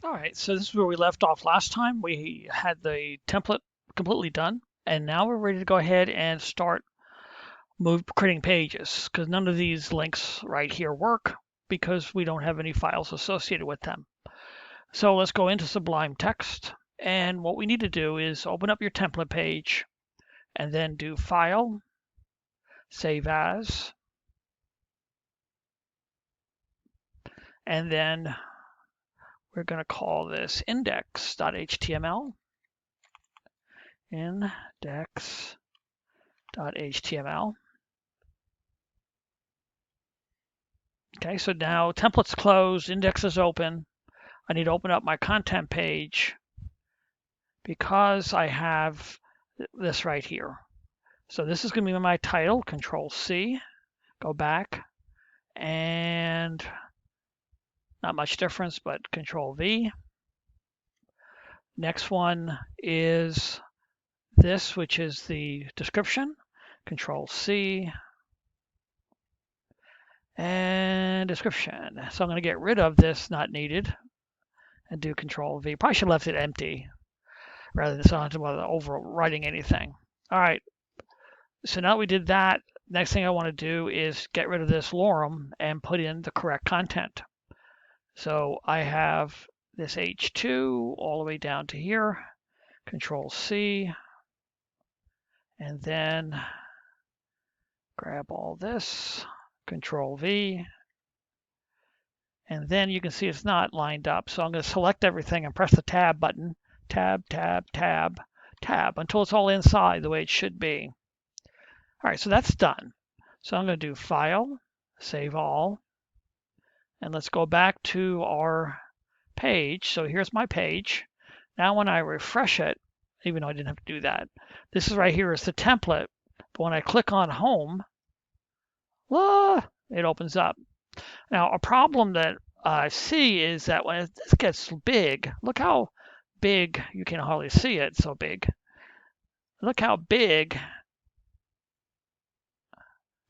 All right, so this is where we left off last time. We had the template completely done, and now we're ready to go ahead and start creating pages because none of these links right here work because we don't have any files associated with them. So let's go into Sublime Text, and what we need to do is open up your template page and then do File, Save As, and then we're going to call this index.html, index.html. Okay, so now template's closed, index is open. I need to open up my content page because I have this right here. So this is going to be my title, Control C, go back, and not much difference, but Control V. Next one is this, which is the description, Control C, and description. So I'm going to get rid of this not needed and do Control V. Probably should have left it empty rather than so I don't have to bother overwriting anything. All right, so now we did that. Next thing I want to do is get rid of this lorem and put in the correct content. So I have this H2 all the way down to here, Control C, and then grab all this, Control V, and then you can see it's not lined up. So I'm going to select everything and press the Tab button, Tab, Tab, Tab, Tab, until it's all inside the way it should be. All right, so that's done. So I'm going to do File, Save All, and let's go back to our page. So here's my page. Now when I refresh it, even though I didn't have to do that, this is right here is the template. But when I click on Home, it opens up. Now a problem that I see is that when this gets big, look how big, you can hardly see it, so big. Look how big,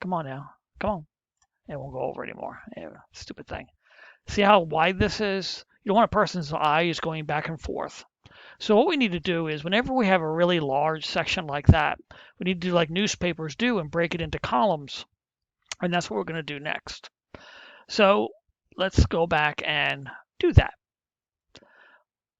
come on now, come on. It won't go over anymore. Yeah, stupid thing. See how wide this is? You don't want a person's eyes going back and forth. So what we need to do is whenever we have a really large section like that, we need to do like newspapers do and break it into columns. And that's what we're going to do next. So let's go back and do that.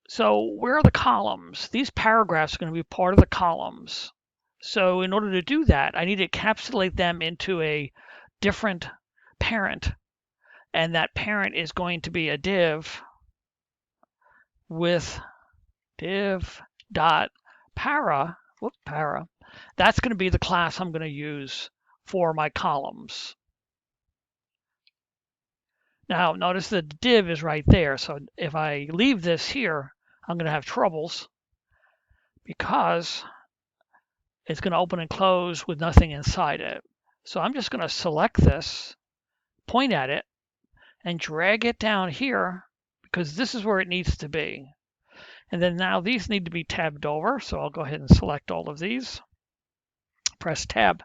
So where are the columns? These paragraphs are going to be part of the columns. So in order to do that, I need to encapsulate them into a different parent. And that parent is going to be a div with div dot para. That's going to be the class I'm going to use for my columns. Now notice the div is right there. So if I leave this here, I'm going to have troubles because it's going to open and close with nothing inside it. So I'm just going to select this, point at it, and drag it down here because this is where it needs to be. And then now these need to be tabbed over. So I'll go ahead and select all of these. Press tab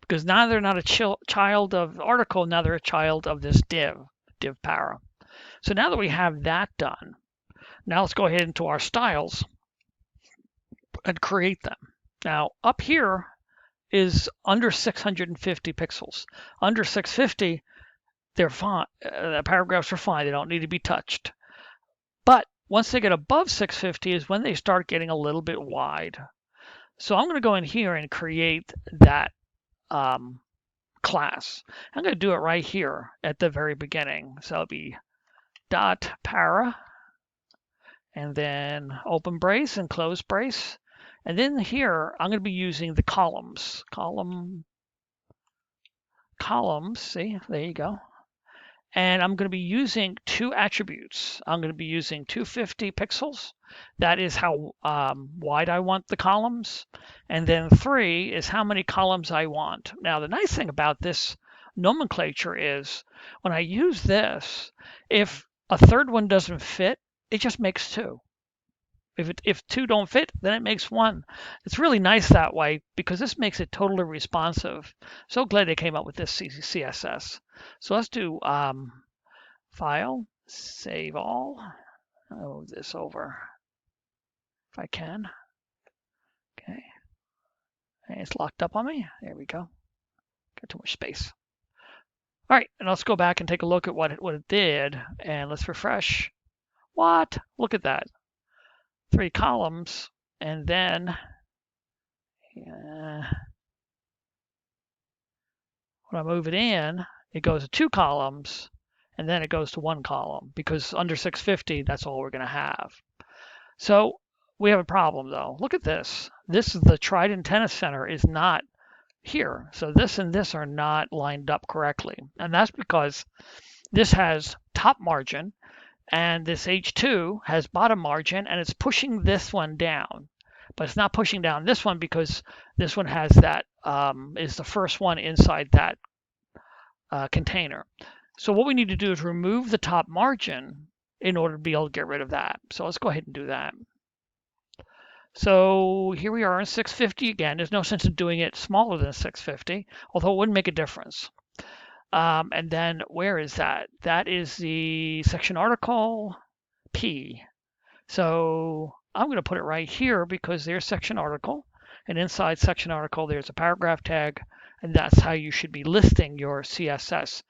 because now they're not a child of article. Now they're a child of this div para. So now that we have that done, now let's go ahead into our styles and create them. Now up here is under 650 pixels. Under 650, they're fine. The paragraphs are fine. They don't need to be touched. But once they get above 650 is when they start getting a little bit wide. So I'm going to go in here and create that class. I'm going to do it right here at the very beginning. So it'll be dot para and then open brace and close brace. And then here I'm going to be using the columns. Columns, see, there you go. And I'm going to be using two attributes. I'm going to be using 250 pixels. That is how wide I want the columns. And then 3 is how many columns I want. Now, the nice thing about this nomenclature is when I use this, if a third one doesn't fit, it just makes 2. If 2 don't fit, then it makes 1. It's really nice that way because this makes it totally responsive. So glad they came up with this CSS. So let's do File, Save All, I'll move this over if I can. Okay. And it's locked up on me. There we go. Got too much space. All right, and let's go back and take a look at what it did, and let's refresh. What? Look at that. 3 columns, and then when I move it in, it goes to 2 columns, and then it goes to 1 column, because under 650, that's all we're going to have. So we have a problem, though. Look at this. This is the Trident Tennis Center is not here. So this and this are not lined up correctly. And that's because this has top margin, and this H2 has bottom margin, and it's pushing this one down. But it's not pushing down this one because this one has that, is the first one inside that container. So what we need to do is remove the top margin in order to be able to get rid of that. So let's go ahead and do that. So here we are in 650 again. There's no sense in doing it smaller than 650, although it wouldn't make a difference. And then where is that? That is the section article P. So I'm going to put it right here because there's section article, and inside section article there's a paragraph tag, and that's how you should be listing your CSS.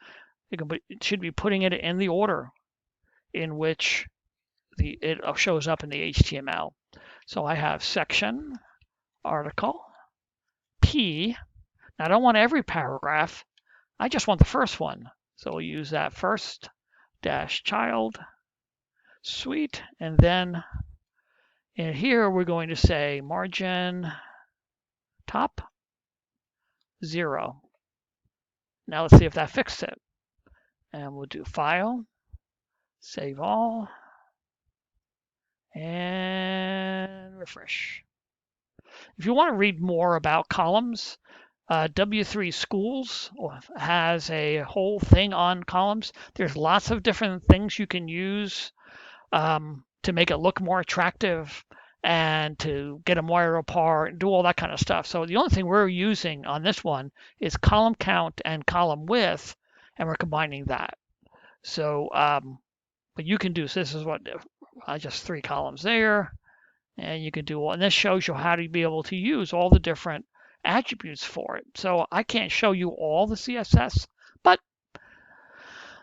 It should be putting it in the order in which it shows up in the HTML. So I have section article P. Now I don't want every paragraph. I just want the first one. So we'll use that first dash child suite, and then in here we're going to say margin top 0. Now let's see if that fixed it. And we'll do file, save all, and refresh. If you want to read more about columns, W3 Schools has a whole thing on columns. There's lots of different things you can use to make it look more attractive and to get them wired apart and do all that kind of stuff. So the only thing we're using on this one is column count and column width, and we're combining that. So, but you can do, so this is what, just 3 columns there, and you can do, and this shows you how to be able to use all the different attributes for it. So I can't show you all the CSS, but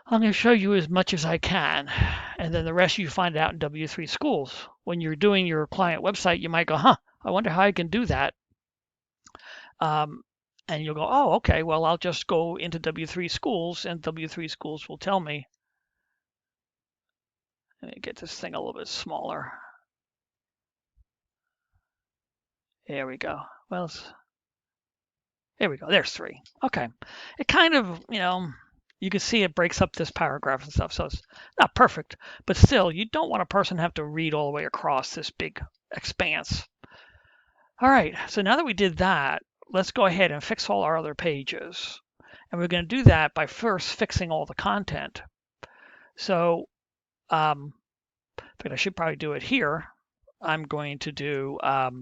I'm going to show you as much as I can, and then the rest you find out in W3 Schools. When you're doing your client website, you might go, I wonder how I can do that. And you'll go, oh, okay, well, I'll just go into W3 Schools, and W3 Schools will tell me. Let me get this thing a little bit smaller. There we go. Well, there we go. There's 3. Okay. It kind of, you can see it breaks up this paragraph and stuff, so it's not perfect, but still, you don't want a person to have to read all the way across this big expanse. All right, so now that we did that, let's go ahead and fix all our other pages. And we're going to do that by first fixing all the content. So, in fact, I should probably do it here. I'm going to do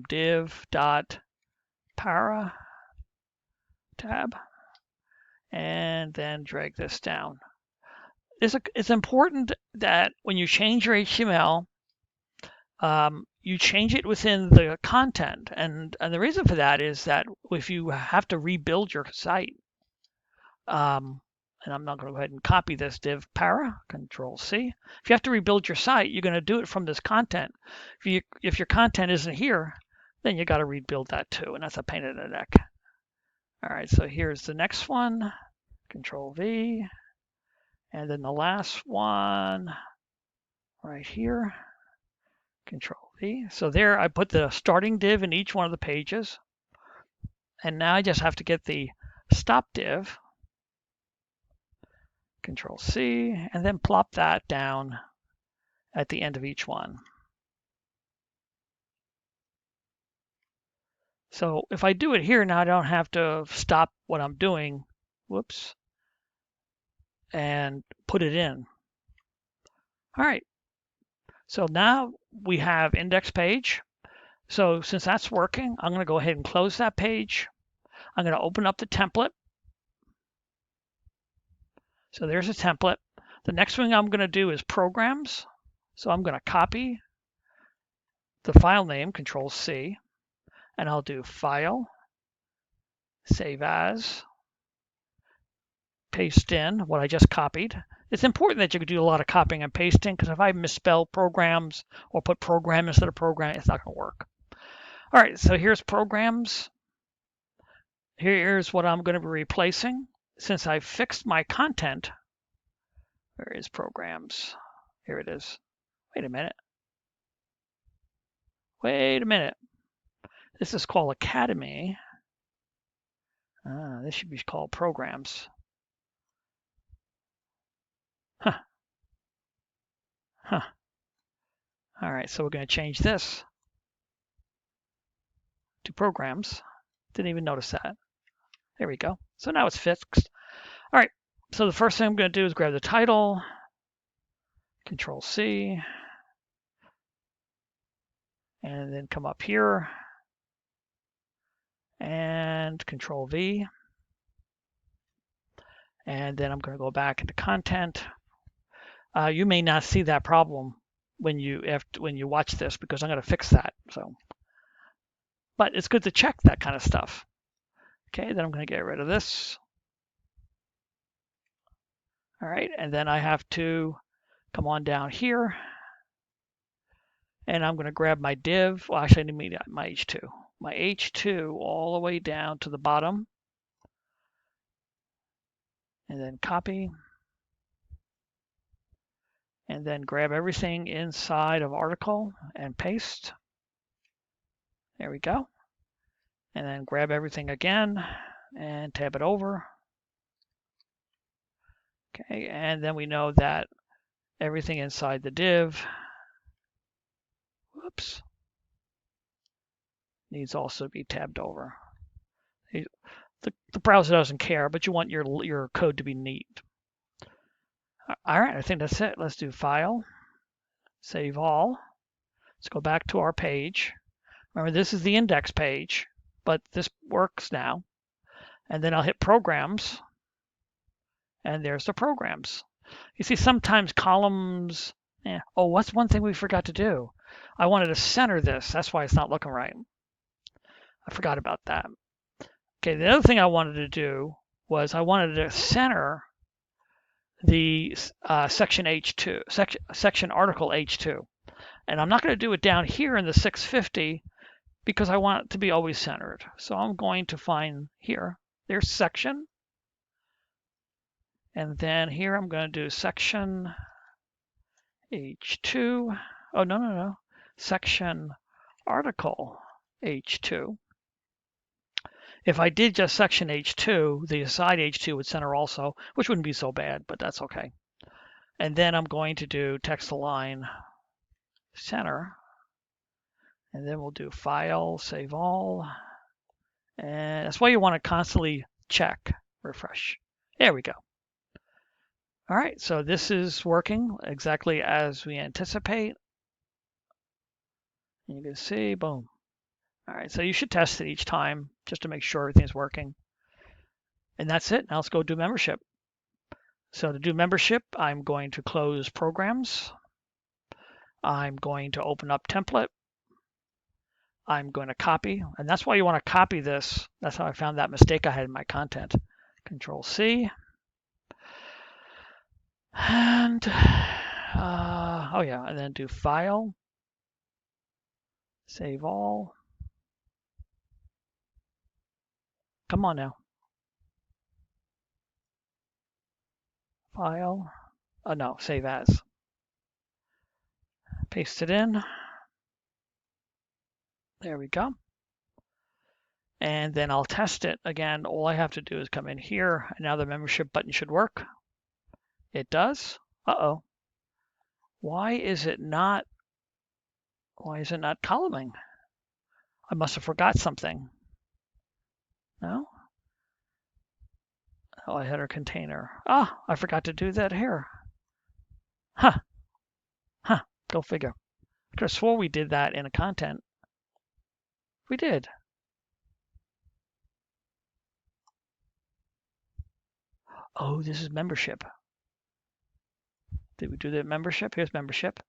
div.para tab, and then drag this down. It's important that when you change your HTML, you change it within the content. And the reason for that is that if you have to rebuild your site, and I'm not going to go ahead and copy this div para, Control C. If you have to rebuild your site, you're going to do it from this content. If your content isn't here, then you got to rebuild that too, and that's a pain in the neck. All right, so here's the next one, Control V, and then the last one right here, Control V. So there I put the starting div in each one of the pages, and now I just have to get the stop div, Control C, and then plop that down at the end of each one. So if I do it here now, I don't have to stop what I'm doing, whoops, and put it in. All right, so now we have index page. So since that's working, I'm going to go ahead and close that page. I'm going to open up the template. So there's a template. The next thing I'm going to do is programs. So I'm going to copy the file name, Control C, and I'll do File, Save As, paste in what I just copied. It's important that you can do a lot of copying and pasting because if I misspell programs or put program instead of program, it's not going to work. All right, so here's programs. Here's what I'm going to be replacing. Since I fixed my content, where is programs? Here it is. Wait a minute. Wait a minute. This is called Academy. This should be called programs. Huh. Huh. All right, so we're going to change this to programs. Didn't even notice that. There we go. So now it's fixed. All right, so the first thing I'm going to do is grab the title, Control C, and then come up here and Control V. And then I'm going to go back into content. You may not see that problem when you watch this because I'm going to fix that. So, but it's good to check that kind of stuff. Okay, then I'm going to get rid of this. All right, and then I have to come on down here, and I'm going to grab my div. Well, actually, I need my H2. My H2 all the way down to the bottom, and then copy, and then grab everything inside of article and paste. There we go. And then grab everything again and tab it over. Okay, and then we know that everything inside the div, whoops, needs also to be tabbed over. The browser doesn't care, but you want your code to be neat. All right, I think that's it. Let's do File, Save All. Let's go back to our page. Remember, this is the index page, but this works now. And then I'll hit Programs, and there's the programs. You see, sometimes columns, oh, what's one thing we forgot to do? I wanted to center this. That's why it's not looking right. I forgot about that. Okay, the other thing I wanted to do was I wanted to center the section H2, section article H2. And I'm not going to do it down here in the 650 because I want it to be always centered. So I'm going to find here, there's section. And then here I'm going to do section H2. Oh, no. Section article H2. If I did just section H2, the aside H2 would center also, which wouldn't be so bad, but that's okay. And then I'm going to do text align center. And then we'll do File, Save All. And that's why you want to constantly check, refresh. There we go. All right, so this is working exactly as we anticipate. You can see, boom. All right, so you should test it each time just to make sure everything's working. And that's it. Now let's go do membership. So to do membership, I'm going to close programs. I'm going to open up template. I'm going to copy, and that's why you want to copy this. That's how I found that mistake I had in my content. Control C. And, oh yeah, and then do File, Save All. Come on now. File, oh no, Save As. Paste it in. There we go. And then I'll test it. Again, all I have to do is come in here, and now the membership button should work. It does. Uh-oh. Why is it not columning? I must have forgot something. No? Oh, I had our container. Ah, I forgot to do that here. Huh. Go figure. I could have swore we did that in a content. We did. Oh, this is membership. Did we do the membership? Here's membership.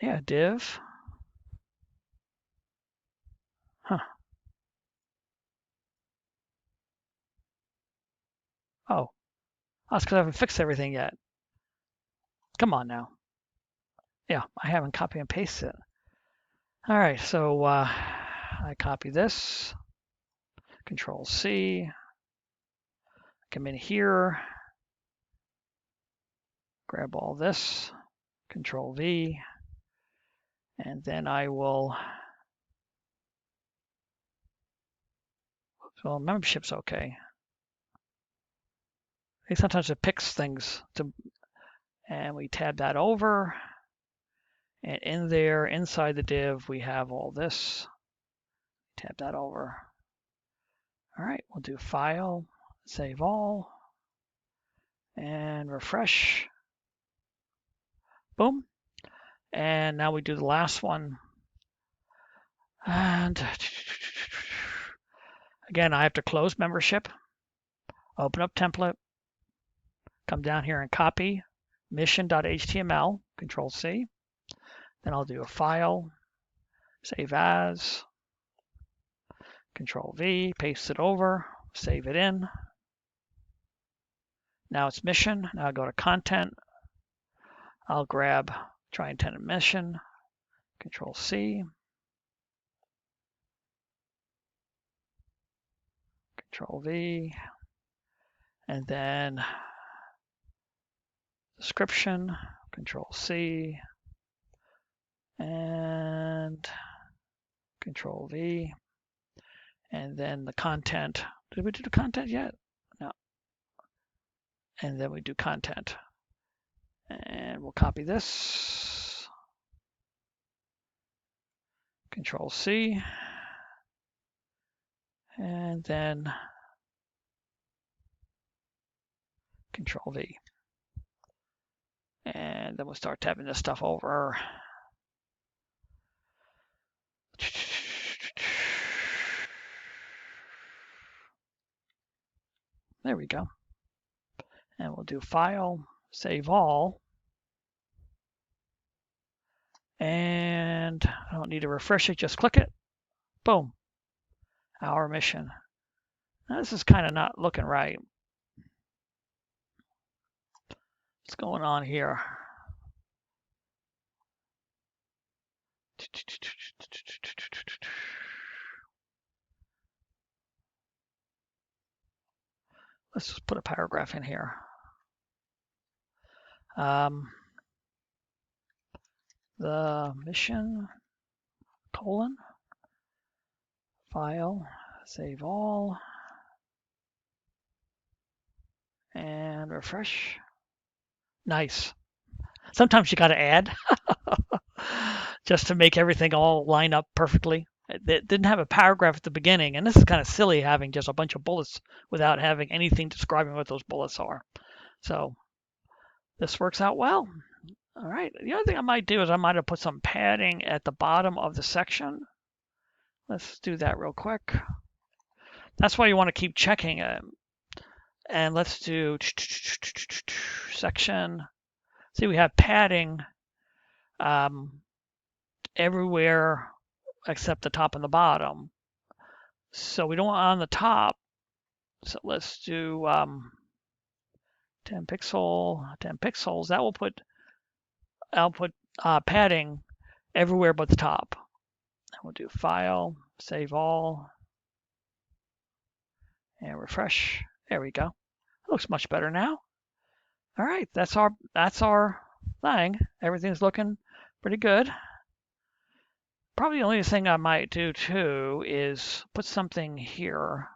Yeah, div. Huh. Oh, that's because I haven't fixed everything yet. Come on now. Yeah, I haven't copy and pasted it. All right, so I copy this, Control C, come in here, grab all this, Control V, and then I will, so membership's okay. Sometimes it picks things to, and we tab that over, and in there, inside the div, we have all this. Tab that over. All right, we'll do File, Save All, and refresh. Boom. And now we do the last one. And again, I have to close membership, open up template, come down here and copy mission.html, Control C. Then I'll do a File, Save As, Control V, paste it over, save it in. Now it's mission. Now I go to content. I'll grab try intended mission, Control C, Control V, and then description, Control C, and Control V, and then the content. Did we do the content yet? No. And then we do content. And we'll copy this, Control C, and then Control V. And then we'll start tabbing this stuff over. There we go. And we'll do File, Save All. And I don't need to refresh it, just click it. Boom. Our mission. Now, this is kind of not looking right. What's going on here? Let's just put a paragraph in here. The mission, colon, file, save all, and refresh. Nice. Sometimes you got to add just to make everything all line up perfectly. It didn't have a paragraph at the beginning, and this is kind of silly having just a bunch of bullets without having anything describing what those bullets are. So this works out well. All right, the other thing I might do is I might have put some padding at the bottom of the section. Let's do that real quick. That's why you want to keep checking it. And let's do section. See, we have padding everywhere except the top and the bottom. So we don't want on the top. So let's do 10 pixels. That will put, I'll put padding everywhere but the top. And we'll do File, Save All, and refresh. There we go. It looks much better now. All right, that's our thing. Everything's looking pretty good. Probably the only thing I might do too is put something here.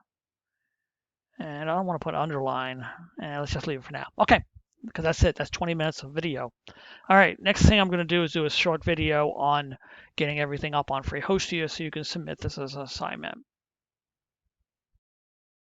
And I don't want to put underline. And let's just leave it for now. Okay, because that's it. That's 20 minutes of video. All right, next thing I'm going to do is do a short video on getting everything up on Free Hostia so you can submit this as an assignment.